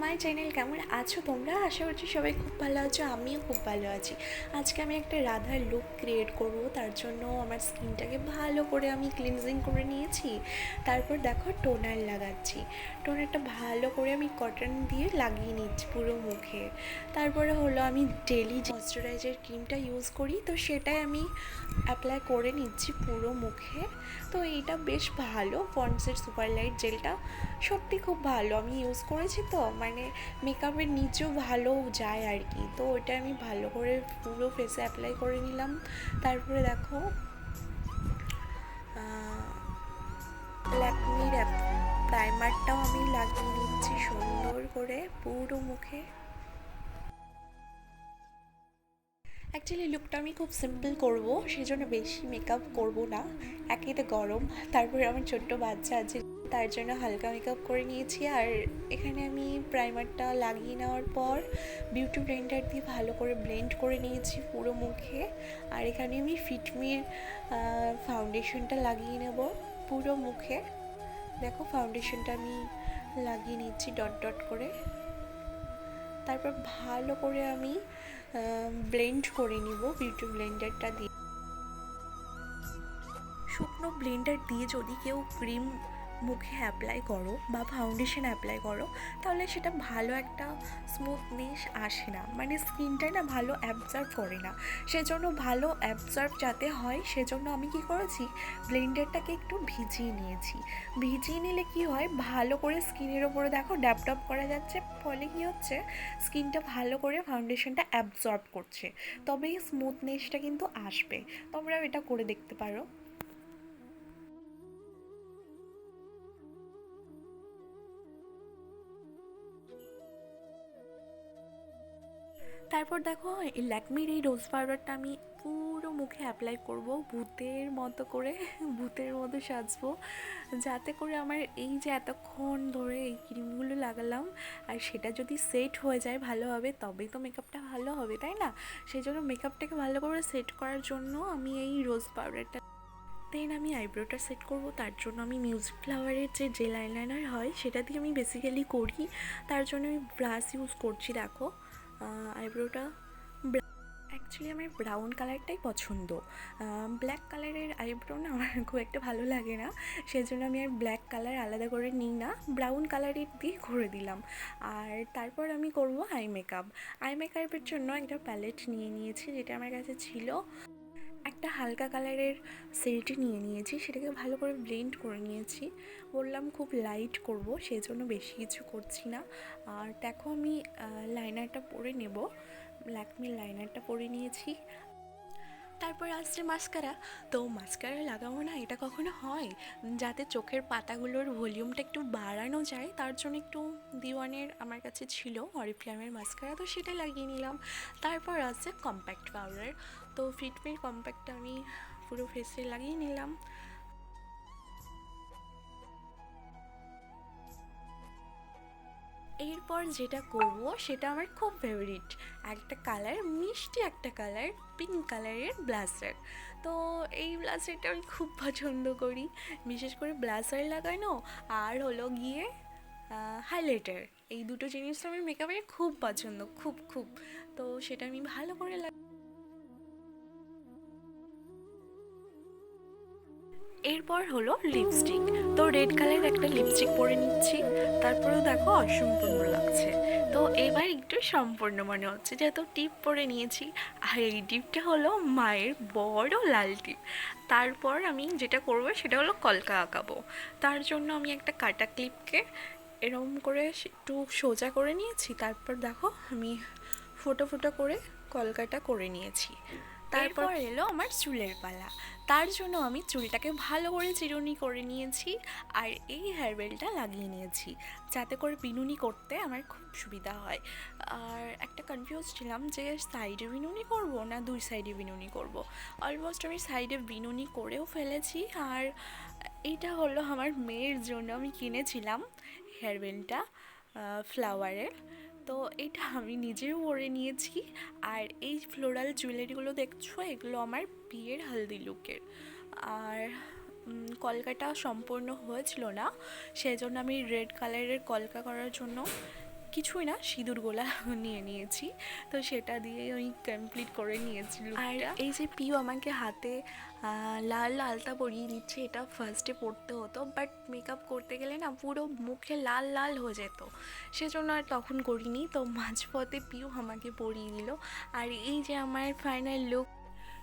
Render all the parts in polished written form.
My channel. কেমন আছো তোমরা? আশা করছি সবাই খুব ভালো আছো, আমিও খুব ভালো আছি। আজকে আমি একটা রাধার লুক ক্রিয়েট করব, তার জন্য আমার স্কিনটাকে ভালো করে আমি ক্লিনজিং করে নিয়েছি। তারপর দেখো টোনার লাগাচ্ছি। টোনারটা ভালো করে আমি কটন দিয়ে লাগিয়ে নিচ্ছি পুরো মুখে। তারপরে হলো আমি ডেলি যে ময়শ্চারাইজার ক্রিমটা ইউজ করি, তো সেটাই আমি অ্যাপ্লাই করে নিচ্ছি পুরো মুখে। তো এইটা বেশ ভালো, পন্ডসের সুপার লাইট জেলটা সত্যি খুব ভালো, আমি ইউজ করেছি তো, মানে মেকআপের নিচেও ভালো যায় আর কি। তো ওটা আমি ভালো করে পুরো ফেসে অ্যাপ্লাই করে নিলাম। তারপরে দেখো ল্যাকমির প্রাইমারটাও আমি লাগিয়ে নিচ্ছি সুন্দর করে পুরো মুখে। অ্যাকচুয়ালি লুকটা আমি খুব সিম্পল করবো, সেই জন্য বেশি মেকআপ করবো না। একেতে গরম, তারপরে আমার ছোট্ট বাচ্চা আছে, তার জন্য হালকা মেকআপ করে নিয়েছি। আর এখানে আমি প্রাইমারটা লাগিয়ে নেওয়ার পর বিউটি ব্লেন্ডার দিয়ে ভালো করে ব্লেন্ড করে নিয়েছি পুরো মুখে। আর এখানে আমি ফিটমির ফাউন্ডেশনটা লাগিয়ে নেব পুরো মুখে। দেখো ফাউন্ডেশনটা আমি লাগিয়ে নিচ্ছি ডট ডট করে। তারপর ভালো করে আমি ব্লেন্ড করে নিব বিউটি ব্লেন্ডারটা দিয়ে। শুকনো ব্লেন্ডার দিয়ে যদি কেউ ক্রিম মুখে অ্যাপ্লাই করো বা ফাউন্ডেশন অ্যাপ্লাই করো, তাহলে সেটা ভালো একটা স্মুথনেস আসে না, মানে স্কিনটা না ভালো অ্যাবজর্ব করে না। সেজন্য ভালো অ্যাবজর্ব যাতে হয়, সেজন্য আমি কি করেছি, ব্লেন্ডারটাকে একটু ভিজিয়ে নিয়েছি। ভিজিয়ে নিলে কি হয়, ভালো করে স্কিনের ওপরে দেখো ড্যাপ ড্যাপ করা যাচ্ছে, ফলে কি হচ্ছে, স্কিনটা ভালো করে ফাউন্ডেশনটা অ্যাবজর্ব করছে, তবেই স্মুথনেসটা কিন্তু আসবে। তোমরাও এটা করে দেখতে পারো। তারপর দেখো এই ল্যাকমির এই রোজ পাউডারটা আমি পুরো মুখে অ্যাপ্লাই করব ভূতের মতো করে, ভূতের মতো সাজবো, যাতে করে আমার এই যে এতক্ষণ ধরে এই ক্রিমগুলো লাগালাম, আর সেটা যদি সেট হয়ে যায় ভালোভাবে, তবেই তো মেকআপটা ভালো হবে, তাই না? সেই জন্য মেকআপটাকে ভালো করে সেট করার জন্য আমি এই রোজ পাউডারটা, দেন আমি আইব্রোটা সেট করব। তার জন্য আমি মিউজিক ফ্লাওয়ারের যে জেল আইলাইনার হয় সেটা দিয়ে আমি বেসিক্যালি করি। তার জন্য আমি ব্রাশ ইউজ করছি। দেখো আইব্রোটা অ্যাকচুয়ালি আমার ব্রাউন কালারটাই পছন্দ। ব্ল্যাক কালারের আইব্রো না আমার খুব একটা ভালো লাগে না, সেই জন্য আমি আর ব্ল্যাক কালার আলাদা করে নিই না, ব্রাউন কালারের দিয়ে করে দিলাম। আর তারপর আমি করব আই মেকআপ। আই মেকআপের জন্য একটা প্যালেট নিয়ে নিয়েছি, যেটা আমার কাছে ছিল। একটা হালকা কালারের সেট নিয়ে নিয়েছি, সেটাকে ভালো করে ব্লেন্ড করে নিয়েছি। বললাম খুব লাইট করব, সেই জন্য বেশি কিছু করছি না। আর দেখো আমি লাইনারটা পরে নেব, ল্যাকমির লাইনারটা পরে নিয়েছি। তারপর আসছে মাস্কারা। তো মাস্কারা লাগাবো না এটা কখনো হয়, যাতে চোখের পাতাগুলোর ভলিউমটা একটু বাড়ানো যায়, তার জন্য একটু দিওয়ানের আমার কাছে ছিল অরিফ্লেমের মাস্কারা, তো সেটা লাগিয়ে নিলাম। তারপর আছে কম্প্যাক্ট পাউডার। তো ফিটমির কম্প্যাক্টটা আমি পুরো ফেসে লাগিয়ে নিলাম। এরপর যেটা করব সেটা আমার খুব ফেভারিট একটা কালার, মিষ্টি একটা কালার, পিঙ্ক কালারের ব্লাসার। তো এই ব্লাসারটা আমি খুব পছন্দ করি, বিশেষ করে ব্লাসার লাগানো আর হলো গিয়ে হাইলাইটার, এই দুটো জিনিস আমার মেকআপের খুব পছন্দ, খুব খুব। তো সেটা আমি ভালো করে এরপর হলো লিপস্টিক। তো রেড কালারের একটা লিপস্টিক পরে নিচ্ছি। তারপরেও দেখো অসম্পূর্ণ লাগছে, তো এবার একটু সম্পূর্ণ মনে হচ্ছে যেহেতু টিপ পরে নিয়েছি। আর এই টিপটা হলো মায়ের বড় লাল টিপ। তারপর আমি যেটা করবো সেটা হলো কলকা আঁকাবো। তার জন্য আমি একটা কাটা ক্লিপকে এরকম করে একটু সোজা করে নিয়েছি। তারপর দেখো আমি ফোটো ফোটো করে কলকাটা করে নিয়েছি। তারপর এলো আমার চুলের পালা। তার জন্য আমি চুলটাকে ভালো করে চিরুনি করে নিয়েছি, আর এই হেয়ারবেলটা লাগিয়ে নিয়েছি, যাতে করে বিনুনি করতে আমার খুব সুবিধা হয়। আর একটা কনফিউজ ছিলাম যে সাইডে বিনুনি করব না দুই সাইডে বিনুনি করব। অলমোস্ট আমি সাইডে বিনুনি করেও ফেলেছি। আর এইটা হলো আমার মেয়ের জন্য আমি কিনেছিলাম হেয়ারবেলটা ফ্লাওয়ারের। তো এটা আমি নিজেও পরে নিয়েছি। আর এই ফ্লোরাল জুয়েলারিগুলো দেখছো, এগুলো আমার বিয়ের হলদি লুকের। আর কলকাটা সম্পূর্ণ হয়েছিল না, সেই জন্য আমি রেড কালারের কলকা করার জন্য কিছুই না, সিঁদুর গোলা নিয়ে নিয়েছি, তো সেটা দিয়ে আমি কমপ্লিট করে নিয়েছি। আর এই যে পিউ আমাকে হাতে লাল আলতা পরিয়ে দিচ্ছে, এটা ফার্স্টে পরতে হতো, বাট মেকআপ করতে গেলে না পুরো মুখে লাল লাল হয়ে যেত, সেজন্য আর তখন করিনি। তো মাঝপথে পিউ আমাকে পরিয়ে দিল। আর এই যে আমার ফাইনাল লুক।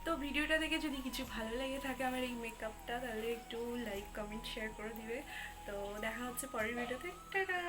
তো ভিডিওটা দেখে যদি কিছু ভালো লেগে থাকে আমার এই মেকআপটা, তাহলে একটু লাইক কমেন্ট শেয়ার করে দিবে। তো দেখা হচ্ছে পরের ভিডিওতে, টাটা।